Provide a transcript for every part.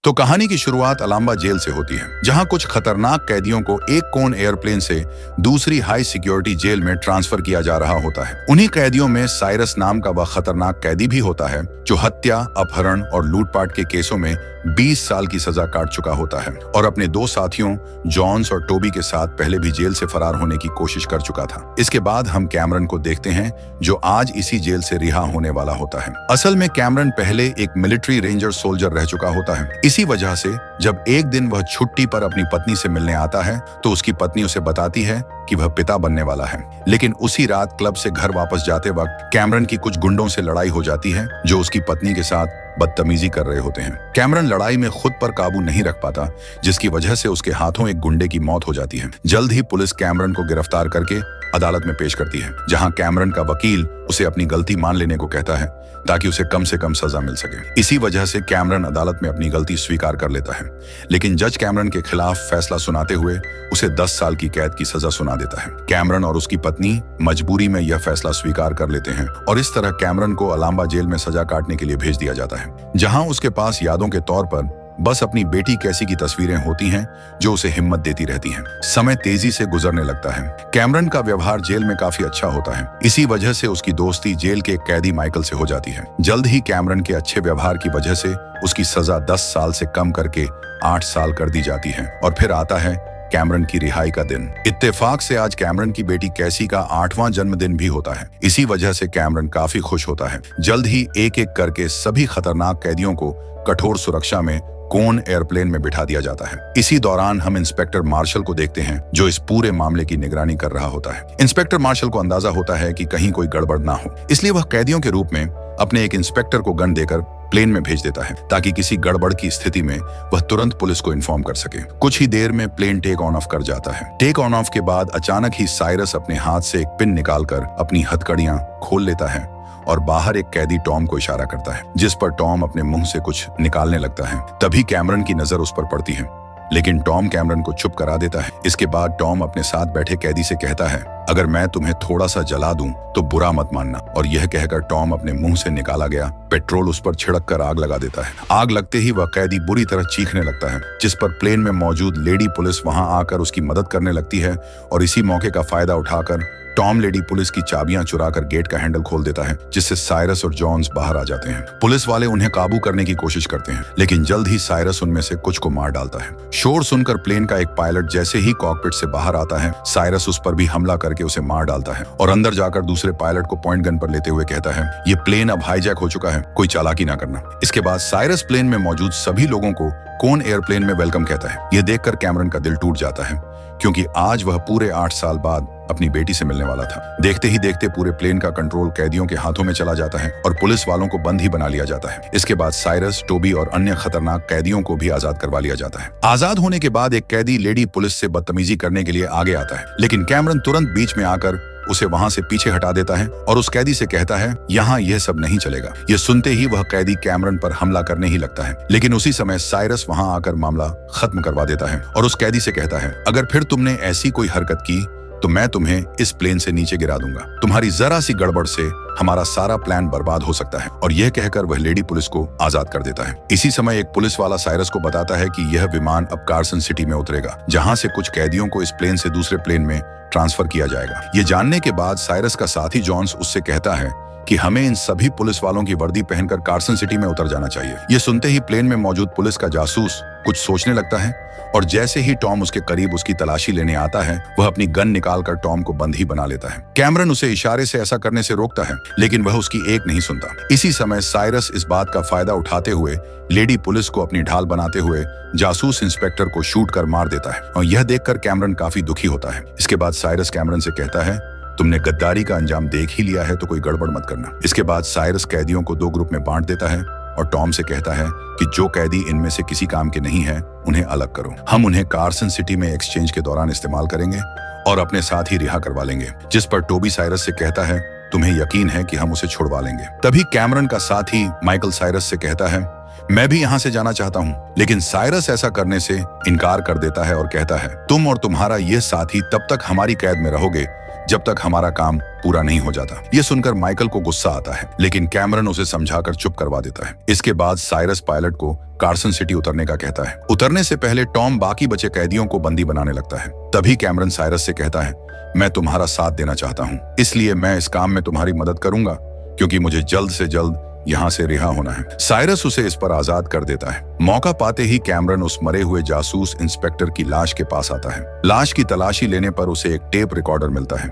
तो कहानी की शुरुआत अलाम्बा जेल से होती है, जहां कुछ खतरनाक कैदियों को एक कोन एयरप्लेन से दूसरी हाई सिक्योरिटी जेल में ट्रांसफर किया जा रहा होता है। उन्हीं कैदियों में साइरस नाम का वह खतरनाक कैदी भी होता है जो हत्या, अपहरण और लूटपाट के केसों में 20 साल की सजा काट चुका होता है और अपने दो साथियों जॉन्स और टोबी के साथ पहले भी जेल से फरार होने की कोशिश कर चुका था। इसके बाद हम कैमरन को देखते हैं जो आज इसी जेल से रिहा होने वाला होता है। असल में कैमरन पहले एक मिलिट्री रेंजर सोल्जर रह चुका होता है। इसी वजह से जब एक दिन वह छुट्टी पर अपनी पत्नी से मिलने आता है तो उसकी पत्नी उसे बताती है कि वह पिता बनने वाला है। लेकिन उसी रात क्लब से घर वापस जाते वक्त कैमरन की कुछ गुंडों से लड़ाई हो जाती है जो उसकी पत्नी के साथ बदतमीजी कर रहे होते हैं। कैमरन लड़ाई में खुद पर काबू नहीं रख पाता, जिसकी वजह से उसके हाथों एक गुंडे की मौत हो जाती है। जल्द ही पुलिस कैमरन को गिरफ्तार करके अदालत में पेश करती है, जहां कैमरन का वकील उसे अपनी गलती मान लेने को कहता है ताकि उसे कम से कम सजा मिल सके। इसी वजह से कैमरन अदालत में अपनी गलती स्वीकार कर लेता है, लेकिन जज कैमरन के खिलाफ फैसला सुनाते हुए उसे 10 साल की कैद की सजा सुना देता है। कैमरन और उसकी पत्नी मजबूरी में यह फैसला स्वीकार कर लेते हैं और इस तरह कैमरन को अलाम्बा जेल में सजा काटने के लिए भेज दिया जाता है, जहां उसके पास यादों के तौर पर बस अपनी बेटी कैसी की तस्वीरें होती हैं जो उसे हिम्मत देती रहती हैं। समय तेजी से गुजरने लगता है। कैमरन का व्यवहार जेल में काफी अच्छा होता है। इसी वजह से उसकी दोस्ती जेल के एक कैदी माइकल से हो जाती है। जल्द ही कैमरन के अच्छे व्यवहार की वजह से उसकी सजा 10 साल से कम करके 8 साल कर दी जाती है और फिर आता है कैमरन की रिहाई का दिन। इत्तेफाक से आज कैमरन की बेटी कैसी का 8वां जन्मदिन भी होता है। इसी वजह से कैमरन काफी खुश होता है। जल्द ही एक एक करके सभी खतरनाक कैदियों को कठोर सुरक्षा में कोन एयरप्लेन में बिठा दिया जाता है। इसी दौरान हम इंस्पेक्टर मार्शल को देखते हैं जो इस पूरे मामले की निगरानी कर रहा होता है। इंस्पेक्टर मार्शल को अंदाजा होता है कि कहीं कोई गड़बड़ ना हो, इसलिए वह कैदियों के रूप में अपने एक इंस्पेक्टर को गन देकर प्लेन में भेज देता है ताकि किसी गड़बड़ की स्थिति में वह तुरंत पुलिस को इन्फॉर्म कर सके। कुछ ही देर में प्लेन टेक ऑन ऑफ कर जाता है। टेक ऑन ऑफ के बाद अचानक ही साइरस अपने हाथ से एक पिन निकालकर अपनी हथकड़ियां खोल लेता है और बाहर एक कैदी टॉम को इशारा करता है, जिस पर टॉम अपने मुंह से कुछ निकालने लगता है। तभी कैमरन की नजर उस पर पड़ती है, लेकिन टॉम कैमरन को चुप करा देता है। इसके बाद टॉम अपने साथ बैठे कैदी से कहता है, अगर मैं तुम्हें थोड़ा सा जला दूं तो बुरा मत मानना। और यह कहकर टॉम अपने मुंह से निकाला गया पेट्रोल उस पर छिड़क कर आग लगा देता है। आग लगते ही वह कैदी बुरी तरह चीखने लगता है, जिस पर प्लेन में मौजूद लेडी पुलिस वहां आकर उसकी मदद करने लगती है और इसी मौके का फायदा उठाकर टॉम लेडी पुलिस की चाबियां चुराकर गेट का हैंडल खोल देता है, जिससे साइरस और जॉन्स बाहर आ जाते हैं। पुलिस वाले उन्हें काबू करने की कोशिश करते हैं, लेकिन जल्द ही साइरस उनमें से कुछ को मार डालता है। शोर सुनकर प्लेन का एक पायलट जैसे ही कॉकपिट से बाहर आता है, साइरस उस पर भी हमला करके उसे मार डालता है और अंदर जाकर दूसरे पायलट को पॉइंट गन पर लेते हुए कहता है, ये प्लेन अब हाईजैक हो चुका है, कोई चालाकी ना करना। इसके बाद साइरस प्लेन में मौजूद सभी लोगों को कोन एयरप्लेन में वेलकम कहता है। यह देखकर कैमरन का दिल टूट जाता है, क्योंकि आज वह पूरे 8 साल बाद अपनी बेटी से मिलने वाला था। देखते ही देखते पूरे प्लेन का कंट्रोल कैदियों के हाथों में चला जाता है और पुलिस वालों को बंद ही बना लिया जाता है। इसके बाद साइरस, टोबी और अन्य खतरनाक कैदियों को भी आजाद करवा लिया जाता है। आजाद होने के बाद एक कैदी लेडी पुलिस से बदतमीजी करने के लिए आगे आता है, लेकिन कैमरन तुरंत बीच में आकर उसे वहां से पीछे हटा देता है और उस कैदी से कहता है, यहाँ यह सब नहीं चलेगा। यह सुनते ही वह कैदी कैमरन पर हमला करने ही लगता है, लेकिन उसी समय साइरस वहां आकर मामला खत्म करवा देता है और उस कैदी से कहता है, अगर फिर तुमने ऐसी कोई हरकत की तो मैं तुम्हें इस प्लेन से नीचे गिरा दूंगा। तुम्हारी जरा सी गड़बड़ से हमारा सारा प्लान बर्बाद हो सकता है। और यह कहकर वह लेडी पुलिस को आजाद कर देता है। इसी समय एक पुलिस वाला साइरस को बताता है कि यह विमान अब कार्सन सिटी में उतरेगा, जहां से कुछ कैदियों को इस प्लेन से दूसरे प्लेन में ट्रांसफर किया जाएगा। ये जानने के बाद साइरस का साथी जॉन्स उससे कहता है कि हमें इन सभी पुलिस वालों की वर्दी पहनकर कार्सन सिटी में उतर जाना चाहिए। ये सुनते ही प्लेन में मौजूद पुलिस का जासूस कुछ सोचने लगता है और जैसे ही टॉम उसके करीब उसकी तलाशी लेने आता है, वह अपनी गन निकालकर टॉम को बंद ही बना लेता है। कैमरन उसे इशारे से ऐसा करने से रोकता है, लेकिन वह उसकी एक नहीं सुनता। इसी समय साइरस इस बात का फायदा उठाते हुए लेडी पुलिस को अपनी ढाल बनाते हुए जासूस इंस्पेक्टर को शूट कर मार देता है और यह देखकर कैमरन काफी दुखी होता है। इसके बाद साइरस कैमरन से कहता है, तुमने गद्दारी का अंजाम देख ही लिया है तो कोई गड़बड़ मत करना। इसके बाद साइरस कैदियों को 2 ग्रुप में बांट देता है और टॉम से कहता है कि जो कैदी इनमें से किसी काम के नहीं है उन्हें अलग करो। हम उन्हें कार्सन सिटी में एक्सचेंज के दौरान इस्तेमाल करेंगे और अपने साथ ही रिहा करवा लेंगे। जिस पर टोबी साइरस से कहता है, तुम्हें यकीन है कि हम उसे छुड़वा लेंगे। तभी कैमरन का साथी माइकल साइरस से कहता है, मैं भी यहाँ से जाना चाहता हूँ। लेकिन साइरस ऐसा करने से इनकार कर देता है और कहता है, तुम और तुम्हारा ये साथी तब तक हमारी कैद में रहोगे जब तक हमारा काम पूरा नहीं हो जाता। ये सुनकर माइकल को गुस्सा आता है, लेकिन कैमरन उसे समझाकर चुप करवा देता है। इसके बाद साइरस पायलट को कार्सन सिटी उतरने का कहता है। उतरने से पहले टॉम बाकी बचे कैदियों को बंदी बनाने लगता है। तभी कैमरन साइरस से कहता है, मैं तुम्हारा साथ देना चाहता हूँ, इसलिए मैं इस काम में तुम्हारी मदद करूंगा, क्योंकि मुझे जल्द से जल्द यहाँ से रिहा होना है। साइरस उसे इस पर आजाद कर देता है। मौका पाते ही कैमरन उस मरे हुए जासूस इंस्पेक्टर की लाश के पास आता है। लाश की तलाशी लेने पर उसे एक टेप रिकॉर्डर मिलता है,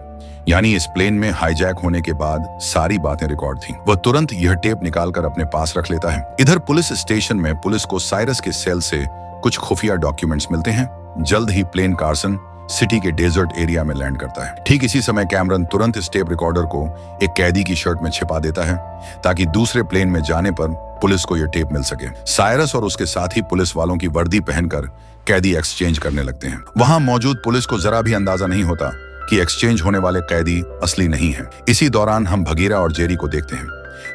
यानी इस प्लेन में हाईजैक होने के बाद सारी बातें रिकॉर्ड थीं। वह तुरंत यह टेप निकालकर अपने पास रख लेता है। इधर पुलिस स्टेशन में पुलिस को साइरस के सेल से कुछ खुफिया डॉक्यूमेंट्स मिलते हैं। जल्द ही प्लेन कार्सन सिटी के डेजर्ट एरिया में लैंड करता है। ठीक इसी समय कैमरन तुरंत इस टेप रिकॉर्डर को एक कैदी की शर्ट में छिपा देता है, ताकि दूसरे प्लेन में जाने पर पुलिस को यह टेप मिल सके। साइरस और उसके साथी पुलिस वालों की वर्दी पहनकर कैदी एक्सचेंज करने लगते हैं। वहां मौजूद पुलिस को जरा भी अंदाजा नहीं होता कि एक्सचेंज होने वाले कैदी असली नहीं है। इसी दौरान हम भगीरा और जेरी को देखते हैं।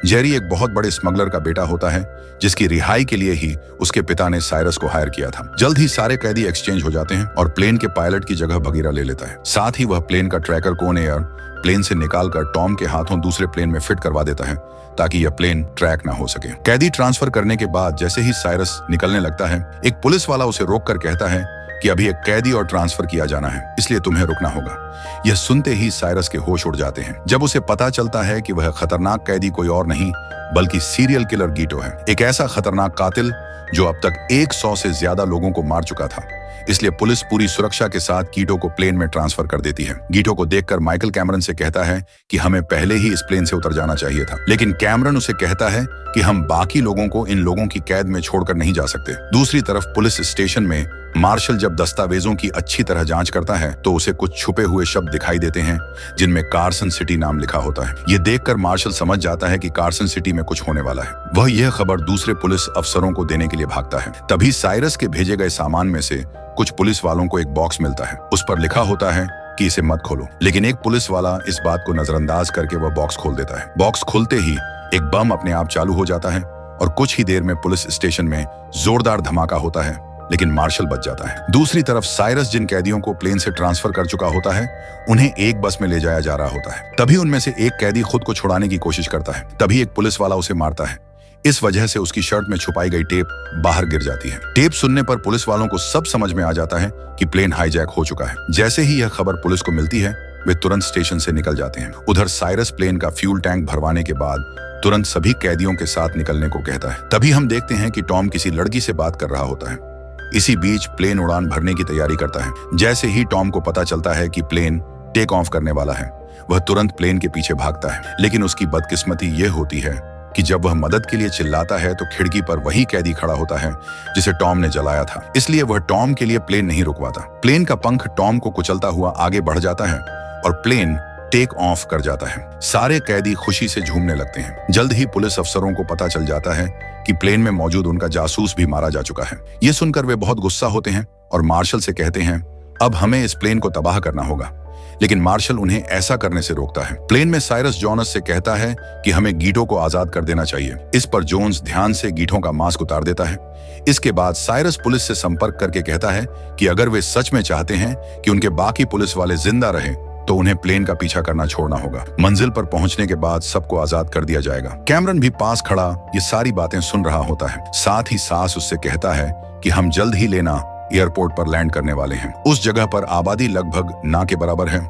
जेरी एक बहुत बड़े स्मगलर का बेटा होता है, जिसकी रिहाई के लिए ही उसके पिता ने साइरस को हायर किया था। जल्द ही सारे कैदी एक्सचेंज हो जाते हैं और प्लेन के पायलट की जगह भगीरा ले लेता है। साथ ही वह प्लेन का ट्रैकर कोन एयर प्लेन से निकालकर टॉम के हाथों दूसरे प्लेन में फिट करवा देता है, ताकि यह प्लेन ट्रैक ना हो सके। कैदी ट्रांसफर करने के बाद जैसे ही साइरस निकलने लगता है, एक पुलिस वाला उसे रोककर कहता है कि अभी एक कैदी और ट्रांसफर किया जाना है, इसलिए तुम्हें रुकना होगा। यह सुनते ही साइरस के होश उड़ जाते हैं, जब उसे पता चलता है कि वह खतरनाक कैदी कोई और नहीं बल्कि सीरियल किलर गीटो है, एक ऐसा खतरनाक कातिल जो अब तक 100 से ज्यादा लोगों को मार चुका था। इसलिए पुलिस पूरी सुरक्षा के साथ गीटो को प्लेन में ट्रांसफर कर देती है। गीटो को देखकर माइकल कैमरन से कहता है कि हमें पहले ही इस प्लेन से उतर जाना चाहिए था, लेकिन कैमरन उसे कहता है कि हम बाकी लोगों को इन लोगों की कैद में छोड़कर नहीं जा सकते। दूसरी तरफ पुलिस स्टेशन में मार्शल जब दस्तावेजों की अच्छी तरह जांच करता है, तो उसे कुछ छुपे हुए शब्द दिखाई देते हैं, जिनमें कार्सन सिटी नाम लिखा होता है। ये देखकर मार्शल समझ जाता है कि कार्सन सिटी में कुछ होने वाला है। वह यह खबर दूसरे पुलिस अफसरों को देने के लिए भागता है। तभी साइरस के भेजे गए सामान में से कुछ पुलिस वालों को एक बॉक्स मिलता है। उस पर लिखा होता है कि इसे मत खोलो, लेकिन एक पुलिस वाला इस बात को नजरअंदाज करके वह बॉक्स खोल देता है। बॉक्स खुलते ही एक बम अपने आप चालू हो जाता है और कुछ ही देर में पुलिस स्टेशन में जोरदार धमाका होता है, लेकिन मार्शल बच जाता है। दूसरी तरफ साइरस जिन कैदियों को प्लेन से ट्रांसफर कर चुका होता है, उन्हें एक बस में ले जाया जा रहा होता है। तभी उनमें से एक कैदी खुद को छुड़ाने की कोशिश करता है। तभी एक पुलिस वाला उसे मारता है। इस वजह से उसकी शर्ट में छुपाई गई टेप बाहर गिर जाती है। टेप सुनने पर पुलिस वालों को सब समझ में आ जाता है कि प्लेन हाईजैक हो चुका है। जैसे ही यह खबर पुलिस को मिलती है, वे तुरंत स्टेशन से निकल जाते हैं। उधर साइरस प्लेन का फ्यूल टैंक भरवाने के बाद तुरंत सभी कैदियों के साथ निकलने को कहता है। तभी हम देखते हैं कि टॉम किसी लड़की से बात कर रहा होता है। इसी बीच प्लेन उड़ान भरने की तैयारी करता है। जैसे ही टॉम को पता चलता है कि प्लेन टेक ऑफ करने वाला है, वह तुरंत प्लेन के पीछे भागता है। लेकिन उसकी बदकिस्मती यह होती है कि जब वह मदद के लिए चिल्लाता है, तो खिड़की पर वही कैदी खड़ा होता है जिसे टॉम ने जलाया था। इसलिए वह टॉम के लिए प्लेन नहीं रुकवाता। प्लेन का पंख टॉम को कुचलता हुआ आगे बढ़ जाता है और प्लेन टेक ऑफ कर जाता है। सारे कैदी खुशी से झूमने लगते हैं। जल्द ही पुलिस अफसरों को पता चल जाता है कि प्लेन में मौजूद उनका जासूस भी मारा जा चुका है। ये सुनकर वे बहुत गुस्सा होते हैं और मार्शल से कहते हैं, अब हमें इस प्लेन को तबाह करना होगा। लेकिन मार्शल उन्हें ऐसा करने से रोकता है। प्लेन में साइरस जोनस से कहता है कि हमें गीटो को आजाद कर देना चाहिए। इस पर जोन्स ध्यान से गीटों का मास्क उतार देता है। इसके बाद साइरस पुलिस से संपर्क करके कहता है कि अगर वे सच में चाहते हैं कि उनके बाकी पुलिस वाले जिंदा रहें, तो उन्हें प्लेन का पीछा करना छोड़ना होगा। मंजिल पर पहुंचने के बाद सबको आजाद कर दिया जाएगा। कैमरन भी पास खड़ा ये सारी बातें सुन रहा होता है। साथ ही सास उससे कहता है कि हम जल्द ही लेना एयरपोर्ट पर लैंड करने वाले हैं। उस जगह पर आबादी लगभग ना के बराबर है।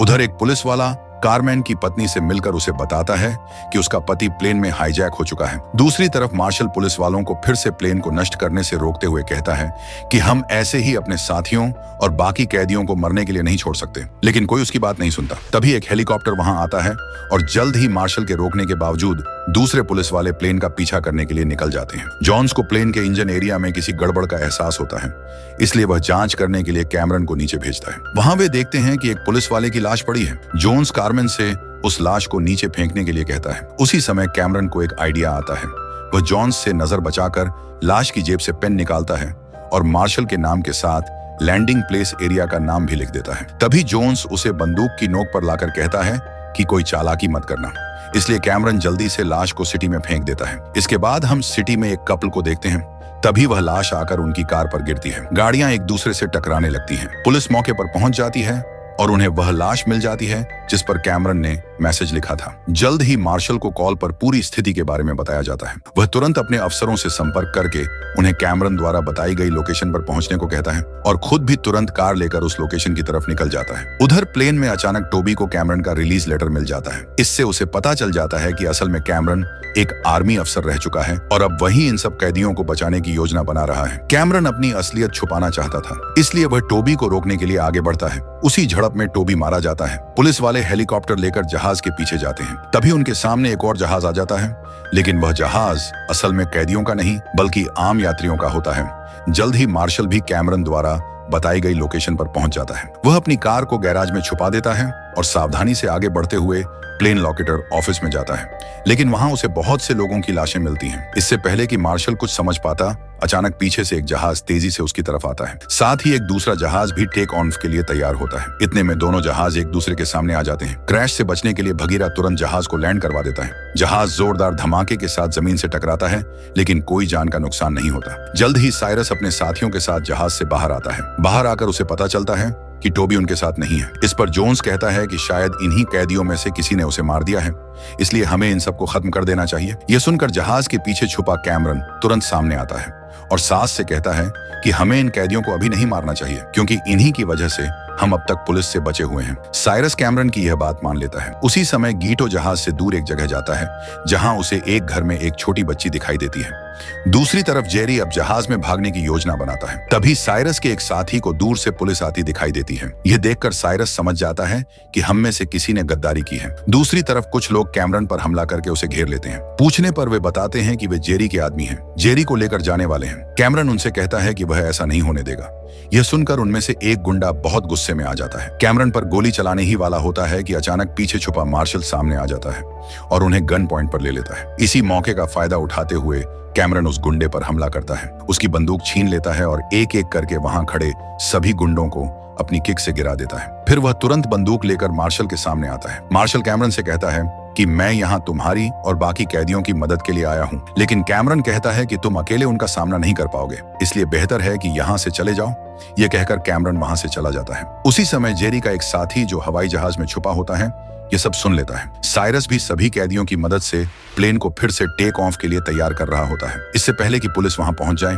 उधर एक पुलिस वाला कारमैन की पत्नी से मिलकर उसे बताता है कि उसका पति प्लेन में हाईजैक हो चुका है। दूसरी तरफ मार्शल पुलिस वालों को फिर से प्लेन को नष्ट करने से रोकते हुए कहता है कि हम ऐसे ही अपने साथियों और बाकी कैदियों को मरने के लिए नहीं छोड़ सकते। लेकिन कोई उसकी बात नहीं सुनता। तभी एक हेलीकॉप्टर वहां आता है और जल्द ही मार्शल के रोकने के बावजूद दूसरे पुलिस वाले प्लेन का पीछा करने के लिए निकल जाते हैं। जॉन्स को प्लेन के इंजन एरिया में किसी गड़बड़ का एहसास होता है, इसलिए वह जांच करने के लिए कैमरन को नीचे भेजता है। वहां वे देखते हैं कि एक पुलिस वाले की लाश पड़ी है। जोन्स कारमैन से उस लाश को नीचे फेंकने के लिए कहता है। उसी समय कैमरन को एक आइडिया आता है। वह जॉन्स से नजर बचाकर लाश की जेब से पेन निकालता है और मार्शल के नाम के साथ लैंडिंग प्लेस एरिया का नाम भी लिख देता है। तभी जोन्स उसे बंदूक की नोक पर लाकर कहता है कि कोई चालाकी मत करना। इसलिए कैमरन जल्दी से लाश को सिटी में फेंक देता है। इसके बाद हम सिटी में एक कपल को देखते हैं। तभी वह लाश आकर उनकी कार पर गिरती है। गाड़ियां एक दूसरे से टकराने लगती हैं। पुलिस मौके पर पहुंच जाती है और उन्हें वह लाश मिल जाती है जिस पर कैमरन ने मैसेज लिखा था। जल्द ही मार्शल को कॉल पर पूरी स्थिति के बारे में बताया जाता है। वह तुरंत अपने अफसरों से संपर्क करके उन्हें कैमरन द्वारा बताई गई लोकेशन पर पहुंचने को कहता है और खुद भी तुरंत कार लेकर उस लोकेशन की तरफ निकल जाता है। उधर प्लेन में अचानक टोबी को कैमरन का रिलीज लेटर मिल जाता है। इससे उसे पता चल जाता है कि असल में कैमरन एक आर्मी अफसर रह चुका है और अब वही इन सब कैदियों को बचाने की योजना बना रहा है। कैमरन अपनी असलियत छुपाना चाहता था, इसलिए वह टोबी को रोकने के लिए आगे बढ़ता है। उसी झड़प में टोबी मारा जाता है। पुलिस वाले हेलीकॉप्टर लेकर जहाज के पीछे जाते हैं। तभी उनके सामने एक और जहाज आ जाता है, लेकिन वह जहाज असल में कैदियों का नहीं बल्कि आम यात्रियों का होता है। जल्द ही मार्शल भी कैमरन द्वारा बताई गई लोकेशन पर पहुंच जाता है। वह अपनी कार को गैराज में छुपा देता है और सावधानी से आगे बढ़ते हुए प्लेन लोकेटर ऑफिस में जाता है, लेकिन वहां उसे बहुत से लोगों की लाशें मिलती हैं। इससे पहले कि मार्शल कुछ समझ पाता, अचानक पीछे से एक जहाज तेजी से उसकी तरफ आता है। साथ ही एक दूसरा जहाज भी टेक ऑफ के लिए तैयार होता है। इतने में दोनों जहाज एक दूसरे के सामने आ जाते हैं। क्रैश से बचने के लिए भगीरा तुरंत जहाज को लैंड करवा देता है। जहाज जोरदार धमाके के साथ जमीन से टकराता है, लेकिन कोई जान का नुकसान नहीं होता। जल्द ही साइरस अपने साथियों के साथ जहाज से बाहर आता है। बाहर आकर उसे पता चलता है कि टोबी उनके साथ नहीं है। इस पर जोन्स कहता है कि शायद इन्हीं कैदियों में से किसी ने उसे मार दिया है, इसलिए हमें इन सबको खत्म कर देना चाहिए। यह सुनकर जहाज के पीछे छुपा कैमरन तुरंत सामने आता है और सास से कहता है कि हमें इन कैदियों को अभी नहीं मारना चाहिए, क्योंकि इन्हीं की वजह से हम अब तक पुलिस से बचे हुए हैं। साइरस कैमरन की यह बात मान लेता है। उसी समय गीटो जहाज से दूर एक जगह जाता है, जहां उसे एक घर में एक छोटी बच्ची दिखाई देती है। दूसरी तरफ जेरी अब जहाज में भागने की योजना बनाता है। तभी साइरस के एक साथी को दूर से पुलिस आती दिखाई देती है। यह देखकर साइरस समझ जाता है कि हम में से किसी ने गद्दारी की है। दूसरी तरफ कुछ लोग कैमरन पर हमला करके उसे घेर लेते हैं। पूछने पर वे बताते हैं कि वे जेरी के आदमी हैं, जेरी को लेकर जाने वाले हैं। कैमरन उनसे कहता है कि वह ऐसा नहीं होने देगा। यह सुनकर उनमें से एक गुंडा बहुत गुस्से में आ जाता है। कैमरन पर गोली चलाने ही वाला होता है कि अचानक पीछे छुपा मार्शल सामने आ जाता है और उन्हें गन पॉइंट पर ले लेता है। इसी मौके का फायदा उठाते हुए कैमरन उस गुंडे पर हमला करता है, उसकी बंदूक छीन लेता है और एक एक करके वहां खड़े सभी गुंडों को अपनी किक से गिरा देता है। फिर वह तुरंत बंदूक लेकर मार्शल के सामने आता है। मार्शल कैमरन से कहता है कि मैं यहाँ तुम्हारी और बाकी कैदियों की मदद के लिए आया हूँ, लेकिन कैमरन कहता है कि तुम अकेले उनका सामना नहीं कर पाओगे, इसलिए बेहतर है कि यहाँ से चले जाओ। ये कहकर कैमरन वहां से चला जाता है। उसी समय जेरी का एक साथी जो हवाई जहाज में छुपा होता है ये सब सुन लेता है। साइरस भी सभी कैदियों की मदद से प्लेन को फिर से टेक ऑफ के लिए तैयार कर रहा होता है, इससे पहले कि पुलिस वहां पहुंच जाए।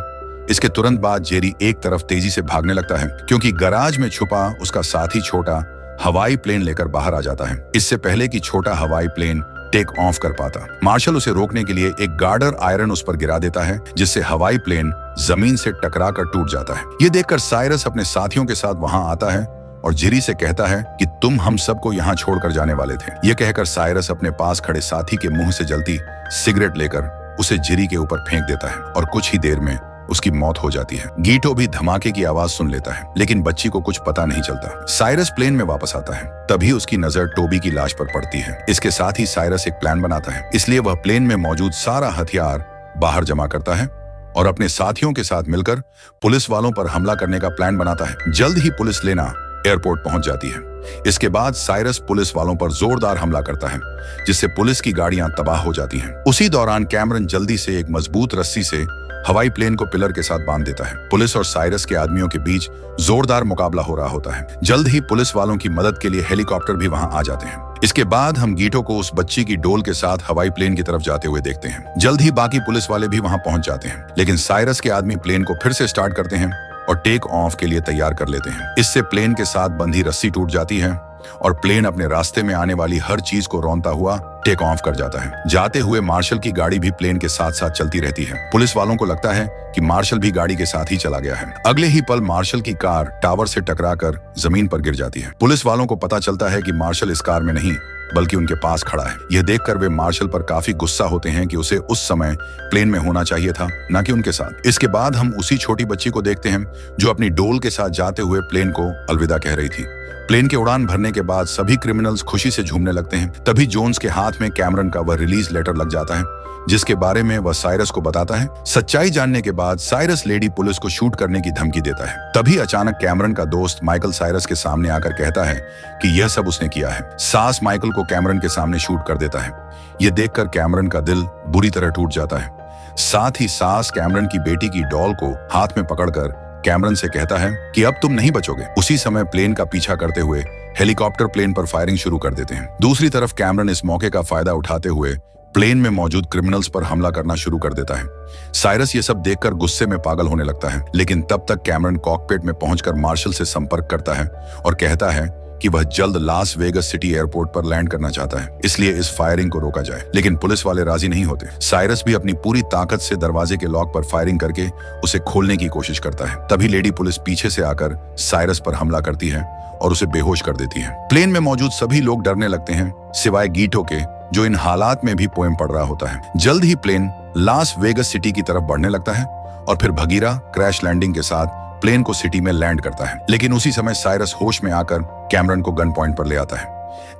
इसके तुरंत बाद जेरी एक तरफ तेजी से भागने लगता है, क्योंकि गराज में छुपा उसका साथी छोटा हवाई प्लेन लेकर बाहर आ जाता है, इससे पहले कि छोटा हवाई प्लेन टेक ऑफ कर पाता। मार्शल उसे रोकने के लिए एक गार्डर आयरन उस पर गिरा देता है, जिससे हवाई प्लेन जमीन से टकरा कर टूट जाता है। ये देखकर साइरस अपने साथियों के साथ वहां आता है और जेरी से कहता है कि तुम हम सबको यहाँ छोड़कर जाने वाले थे। ये कहकर साइरस अपने पास खड़े साथी के मुंह से जलती सिगरेट लेकर उसे जेरी के ऊपर फेंक देता है और कुछ ही देर में उसकी मौत हो जाती है। गीटो भी धमाके की आवाज सुन लेता है, लेकिन बच्ची को कुछ पता नहीं चलता। साइरस प्लेन में वापस आता है, तभी उसकी नजर टोबी की लाश पर पड़ती है। इसके साथ ही साइरस एक प्लान बनाता है, इसलिए वह प्लेन में मौजूद सारा हथियार बाहर जमा करता है और अपने साथियों के साथ मिलकर पुलिस वालों पर हमला करने का प्लान बनाता है। जल्द ही पुलिस लेना एयरपोर्ट पहुंच जाती है। इसके बाद साइरस पुलिस वालों पर जोरदार हमला करता है, जिससे पुलिस की गाड़ियां तबाह हो जाती हैं। उसी दौरान कैमरन जल्दी से एक मजबूत रस्सी से हवाई प्लेन को पिलर के साथ बांध देता है। पुलिस और साइरस के आदमियों के बीच जोरदार मुकाबला हो रहा होता है। जल्द ही पुलिस वालों की मदद के लिए हेलीकॉप्टर भी वहां आ जाते हैं। इसके बाद हम गीटो को उस बच्ची की डोल के साथ हवाई प्लेन की तरफ जाते हुए देखते हैं। जल्द ही बाकी पुलिस वाले भी वहां पहुंच जाते हैं, लेकिन साइरस के आदमी प्लेन को फिर से स्टार्ट करते हैं और टेक ऑफ के लिए तैयार कर लेते हैं। इससे प्लेन के साथ बंधी रस्सी टूट जाती है और प्लेन अपने रास्ते में आने वाली हर चीज को रौंदता हुआ टेक ऑफ कर जाता है। जाते हुए मार्शल की गाड़ी भी प्लेन के साथ साथ चलती रहती है। पुलिस वालों को लगता है कि मार्शल भी गाड़ी के साथ ही चला गया है। अगले ही पल मार्शल की कार टावर से टकराकर जमीन पर गिर जाती है। पुलिस वालों को पता चलता है कि मार्शल इस कार में नहीं बल्कि उनके पास खड़ा है। यह देखकर वे मार्शल पर काफी गुस्सा होते हैं कि उसे उस समय प्लेन में होना चाहिए था, न कि उनके साथ। इसके बाद हम उसी छोटी बच्ची को देखते हैं जो अपनी डोल के साथ जाते हुए प्लेन को अलविदा कह रही थी। प्लेन के उड़ान भरने के बाद सभी क्रिमिनल्स खुशी से झूमने लगते हैं। तभी जोन्स के हाथ में कैमरन का वह रिलीज लेटर लग जाता है, जिसके बारे में वह साइरस को बताता है। सच्चाई जानने के बाद साइरस लेडी पुलिस को शूट करने की धमकी देता है। तभी अचानक कैमरन का दोस्त माइकल साइरस के सामने आकर कहता है कि यह सब उसने किया है। सास माइकल को कैमरन के सामने शूट कर देता है। यह देखकर कैमरन का दिल बुरी तरह टूट जाता है। साथ ही सास कैमरन की बेटी की डॉल को हाथ में पकड़कर कैमरन से कहता है कि अब तुम नहीं बचोगे। उसी समय प्लेन का पीछा करते हुए हेलीकॉप्टर प्लेन पर फायरिंग शुरू कर देते हैं। दूसरी तरफ कैमरन इस मौके का फायदा उठाते हुए प्लेन में मौजूद क्रिमिनल्स पर हमला करना शुरू कर देता है। साइरस ये सब देखकर गुस्से में पागल होने लगता है, लेकिन तब तक कैमरन कॉकपिट में पहुंचकर मार्शल से संपर्क करता है और कहता है कि वह जल्द लास वेगस सिटी एयरपोर्ट पर लैंड करना चाहता है, इसलिए इस फायरिंग को रोका जाए। लेकिन पुलिस वाले राजी नहीं होते। साइरस भी अपनी पूरी ताकत से दरवाजे के लॉक पर फायरिंग करके उसे खोलने की कोशिश करता है। तभी लेडी पुलिस पीछे से आकर साइरस पर हमला करती है और उसे बेहोश कर देती है। प्लेन में मौजूद सभी लोग डरने लगते हैं, सिवाय गीटो के, जो इन हालात में भी पोएम पढ़ रहा होता है। जल्द ही प्लेन लास वेगस सिटी की तरफ बढ़ने लगता है और फिर भगीरा क्रैश लैंडिंग के साथ प्लेन को सिटी में लैंड करता है। लेकिन उसी समय साइरस होश में आकर कैमरन को गन पॉइंट पर ले आता है।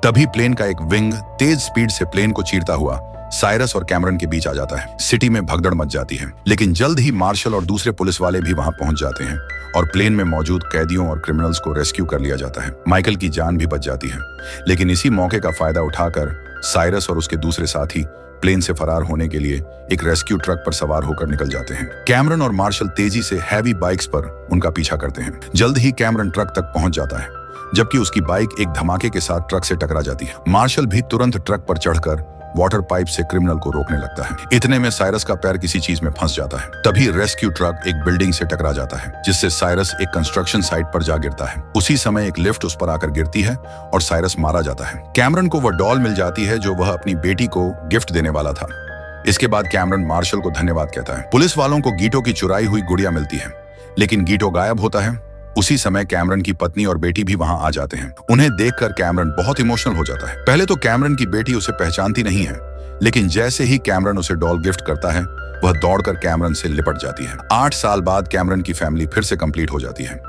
तभी प्लेन का एक विंग तेज स्पीड से प्लेन को चीरता हुआ साइरस और कैमरन के बीच आ जाता है। सिटी में भगदड़ मच जाती है, लेकिन जल्द ही मार्शल और दूसरे पुलिस वाले भी वहां पहुंच जाते हैं और प्लेन में मौजूद कैदियों और क्रिमिनल्स को रेस्क्यू कर लिया जाता है। माइकल की जान भी बच जाती है, लेकिन इसी मौके का फायदा उठाकर साइरस और उसके दूसरे साथी प्लेन से फरार होने के लिए एक रेस्क्यू ट्रक पर सवार होकर निकल जाते हैं। कैमरन और मार्शल तेजी से हैवी बाइक्स पर उनका पीछा करते हैं। जल्द ही कैमरन ट्रक तक पहुंच जाता है, जबकि उसकी बाइक एक धमाके के साथ ट्रक से टकरा जाती है। मार्शल भी तुरंत ट्रक पर चढ़कर वाटर पाइप से क्रिमिनल को रोकने लगता है। इतने में साइरस का पैर किसी चीज में फंस जाता है। तभी रेस्क्यू ट्रक एक बिल्डिंग से टकरा जाता है, जिससे साइरस एक कंस्ट्रक्शन साइट पर जा गिरता है। उसी समय एक लिफ्ट उस पर आकर गिरती है और साइरस मारा जाता है। कैमरन को वह डॉल मिल जाती है जो वह अपनी बेटी को गिफ्ट देने वाला था। इसके बाद कैमरन मार्शल को धन्यवाद कहता है। पुलिस वालों को गीटो की चुराई हुई गुड़िया मिलती है, लेकिन गीटो गायब होता है। उसी समय कैमरन की पत्नी और बेटी भी वहां आ जाते हैं। उन्हें देखकर कैमरन बहुत इमोशनल हो जाता है। पहले तो कैमरन की बेटी उसे पहचानती नहीं है, लेकिन जैसे ही कैमरन उसे डॉल गिफ्ट करता है, वह दौड़कर कैमरन से लिपट जाती है। 8 साल बाद कैमरन की फैमिली फिर से कंप्लीट हो जाती है।